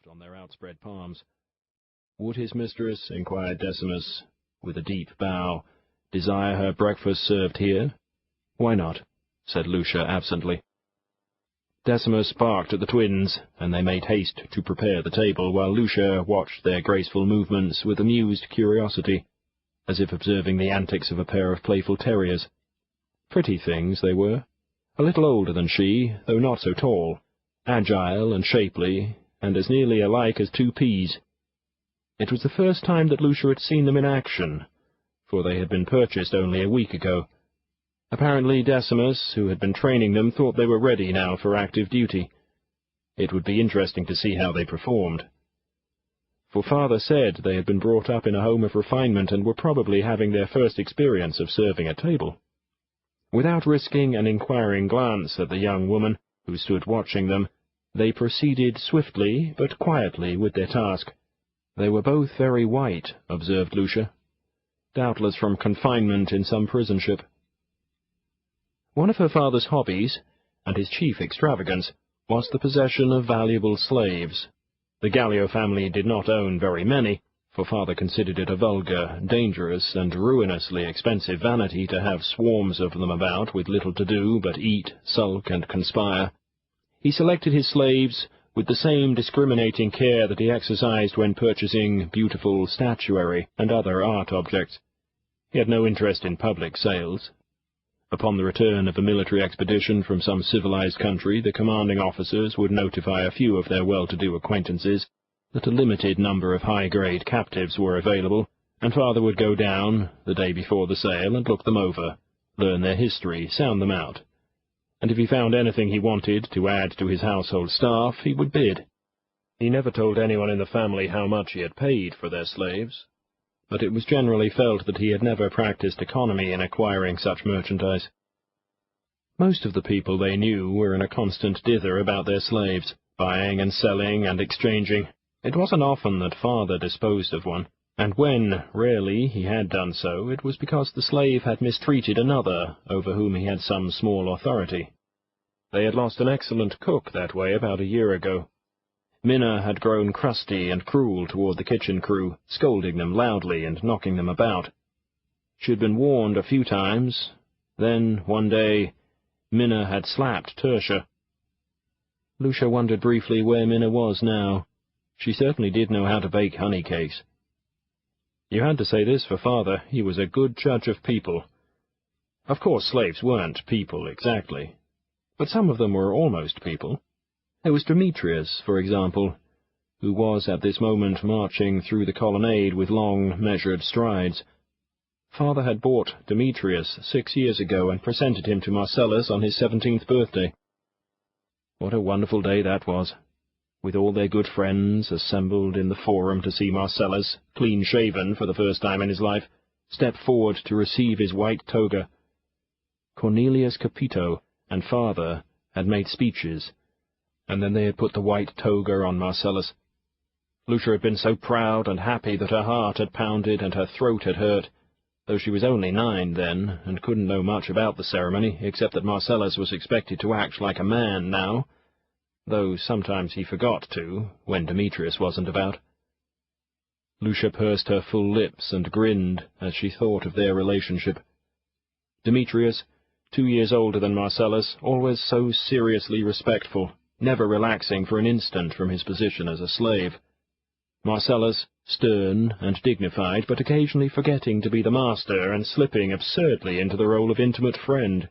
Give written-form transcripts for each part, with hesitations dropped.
on their outspread palms. Would his mistress, inquired Decimus, with a deep bow, desire her breakfast served here? Why not? Said Lucia absently. Decimus barked at the twins, and they made haste to prepare the table, while Lucia watched their graceful movements with amused curiosity, as if observing the antics of a pair of playful terriers. Pretty things they were, a little older than she, though not so tall, agile and shapely, and as nearly alike as two peas. It was the first time that Lucia had seen them in action, for they had been purchased only a week ago. Apparently Decimus, who had been training them, thought they were ready now for active duty. It would be interesting to see how they performed. For father said they had been brought up in a home of refinement and were probably having their first experience of serving at table. Without risking an inquiring glance at the young woman, who stood watching them, they proceeded swiftly but quietly with their task. They were both very white, observed Lucia, doubtless from confinement in some prison ship. One of her father's hobbies, and his chief extravagance, was the possession of valuable slaves. The Gallio family did not own very many, for father considered it a vulgar, dangerous, and ruinously expensive vanity to have swarms of them about with little to do but eat, sulk, and conspire. He selected his slaves with the same discriminating care that he exercised when purchasing beautiful statuary and other art objects. He had no interest in public sales. Upon the return of a military expedition from some civilized country, the commanding officers would notify a few of their well-to-do acquaintances that a limited number of high-grade captives were available, and father would go down the day before the sale and look them over, learn their history, sound them out. And if he found anything he wanted to add to his household staff, he would bid. He never told anyone in the family how much he had paid for their slaves, but it was generally felt that he had never practiced economy in acquiring such merchandise. Most of the people they knew were in a constant dither about their slaves, buying and selling and exchanging. It wasn't often that father disposed of one, and when, rarely, he had done so, it was because the slave had mistreated another over whom he had some small authority. They had lost an excellent cook that way about a year ago. Minna had grown crusty and cruel toward the kitchen crew, scolding them loudly and knocking them about. She had been warned a few times. Then, one day, Minna had slapped Tertia. Lucia wondered briefly where Minna was now. She certainly did know how to bake honey cakes. You had to say this for father, he was a good judge of people. Of course slaves weren't people exactly, but some of them were almost people. There was Demetrius, for example, who was at this moment marching through the colonnade with long, measured strides. Father had bought Demetrius 6 years ago and presented him to Marcellus on his 17th birthday. What a wonderful day that was, with all their good friends assembled in the forum to see Marcellus, clean-shaven for the first time in his life, step forward to receive his white toga. Cornelius Capito and father had made speeches, and then they had put the white toga on Marcellus. Lucia had been so proud and happy that her heart had pounded and her throat had hurt, though she was only 9 then, and couldn't know much about the ceremony, except that Marcellus was expected to act like a man now, though sometimes he forgot to, when Demetrius wasn't about. Lucia pursed her full lips and grinned as she thought of their relationship. Demetrius, 2 years older than Marcellus, always so seriously respectful, never relaxing for an instant from his position as a slave. Marcellus, stern and dignified, but occasionally forgetting to be the master and slipping absurdly into the role of intimate friend.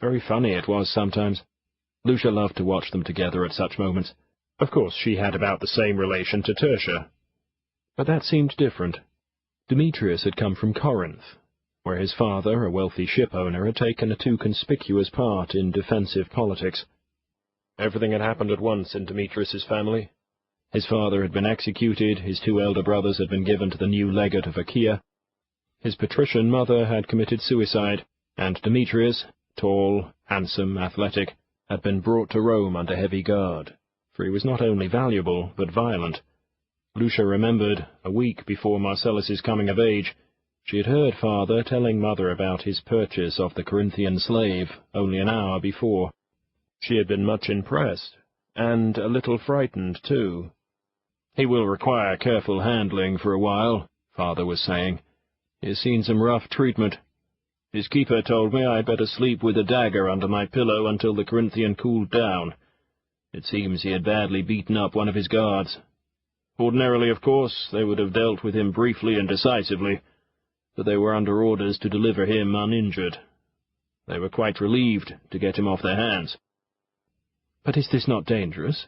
Very funny it was sometimes. Lucia loved to watch them together at such moments. Of course she had about the same relation to Tertia, but that seemed different. Demetrius had come from Corinth, where his father, a wealthy ship-owner, had taken a too conspicuous part in defensive politics. Everything had happened at once in Demetrius's family. His father had been executed, his 2 elder brothers had been given to the new legate of Achaia, his patrician mother had committed suicide, and Demetrius, tall, handsome, athletic, had been brought to Rome under heavy guard, for he was not only valuable, but violent. Lucia remembered, a week before Marcellus's coming of age, she had heard father telling mother about his purchase of the Corinthian slave only an hour before. She had been much impressed, and a little frightened, too, "He will require careful handling for a while," Father was saying. "He has seen some rough treatment. His keeper told me I'd better sleep with a dagger under my pillow until the Corinthian cooled down. It seems he had badly beaten up one of his guards. Ordinarily, of course, they would have dealt with him briefly and decisively, but they were under orders to deliver him uninjured. They were quite relieved to get him off their hands." "But is this not dangerous?"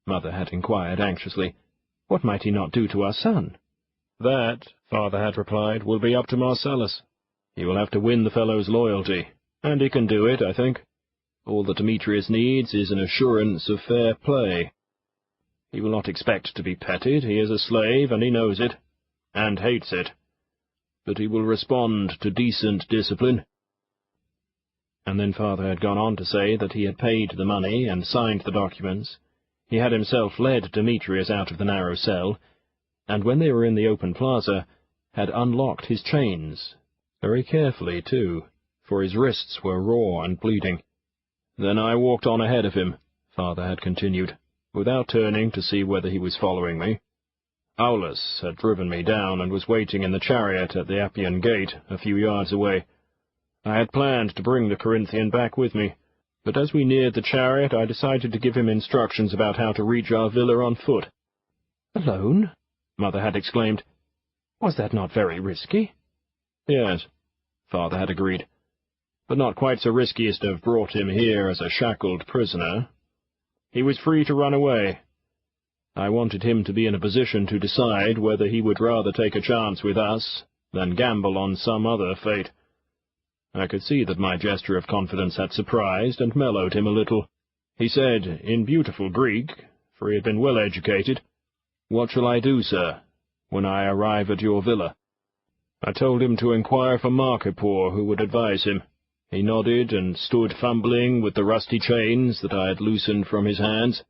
Mother had inquired anxiously. "What might he not do to our son?" "That," Father had replied, "will be up to Marcellus. He will have to win the fellow's loyalty, and he can do it, I think. All that Demetrius needs is an assurance of fair play. He will not expect to be petted. He is a slave, and he knows it, and hates it. But he will respond to decent discipline." And then Father had gone on to say that he had paid the money and signed the documents. He had himself led Demetrius out of the narrow cell, and when they were in the open plaza, had unlocked his chains, very carefully, too, for his wrists were raw and bleeding. "Then I walked on ahead of him," Father had continued, without turning to see whether he was following me. Aulus had driven me down and was waiting in the chariot at the Appian Gate, a few yards away. I had planned to bring the Corinthian back with me, but as we neared the chariot I decided to give him instructions about how to reach our villa on foot. "Alone?" Mother had exclaimed. "Was that not very risky?" "Yes," Father had agreed, "but not quite so risky as to have brought him here as a shackled prisoner. He was free to run away. I wanted him to be in a position to decide whether he would rather take a chance with us than gamble on some other fate. I could see that my gesture of confidence had surprised and mellowed him a little. He said, in beautiful Greek, for he had been well educated, 'What shall I do, sir, when I arrive at your villa?' I told him to inquire for Marcellus, who would advise him. He nodded and stood fumbling with the rusty chains that I had loosened from his hands.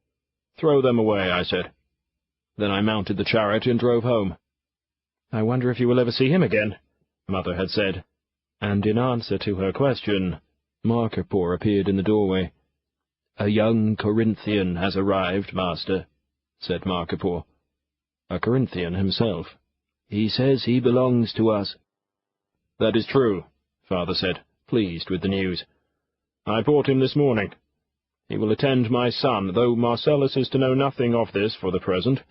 'Throw them away,' I said. Then I mounted the chariot and drove home." "I wonder if you will ever see him again," Mother had said, and in answer to her question, Marcellus appeared in the doorway. "A young Corinthian has arrived, master," said Marcellus. "A Corinthian himself. He says he belongs to us." "That is true," Father said, pleased with the news. "I brought him this morning. He will attend my son, though Marcellus is to know nothing of this for the present.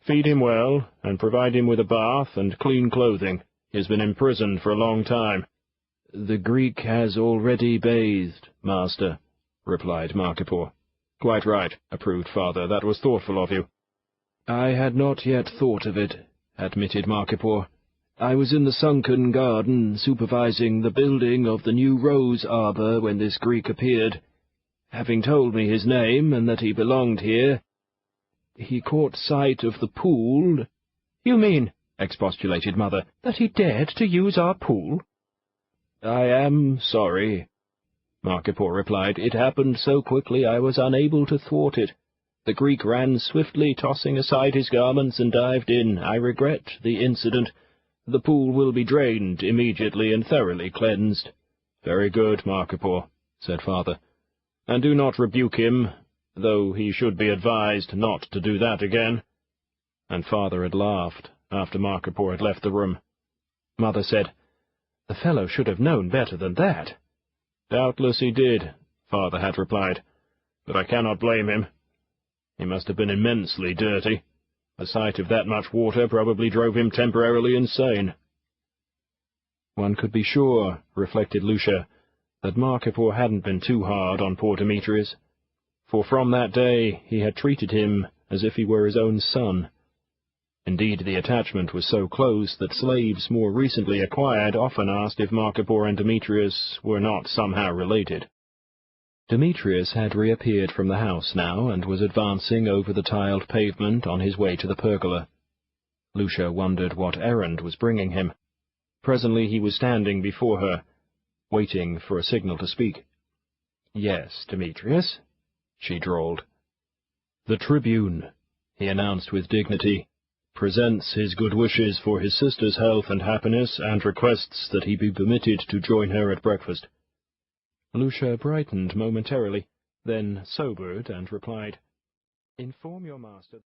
Feed him well, and provide him with a bath and clean clothing. He has been imprisoned for a long time." "The Greek has already bathed, master," replied Marcellus. "Quite right," approved Father. "That was thoughtful of you." "I had not yet thought of it," admitted Marcellus. "I was in the sunken garden supervising the building of the new rose arbor when this Greek appeared. Having told me his name and that he belonged here, he caught sight of the pool." "You mean," expostulated Mother, "that he dared to use our pool?" "I am sorry," Marcellus replied. "It happened so quickly I was unable to thwart it. The Greek ran swiftly, tossing aside his garments, and dived in. I regret the incident. The pool will be drained immediately and thoroughly cleansed." "Very good, Marcellus," said Father. "And do not rebuke him, though he should be advised not to do that again." And Father had laughed after Marcellus had left the room. Mother said, "The fellow should have known better than that." "Doubtless he did," Father had replied, "but I cannot blame him. He must have been immensely dirty. The sight of that much water probably drove him temporarily insane." One could be sure, reflected Lucia, that Marcellus hadn't been too hard on poor Demetrius, for from that day he had treated him as if he were his own son. Indeed, the attachment was so close that slaves more recently acquired often asked if Marcellus and Demetrius were not somehow related. Demetrius had reappeared from the house now, and was advancing over the tiled pavement on his way to the pergola. Lucia wondered what errand was bringing him. Presently he was standing before her, waiting for a signal to speak. "Yes, Demetrius," she drawled. "The Tribune," he announced with dignity, "presents his good wishes for his sister's health and happiness, and requests that he be permitted to join her at breakfast." Lucia brightened momentarily, then sobered and replied, "Inform your master."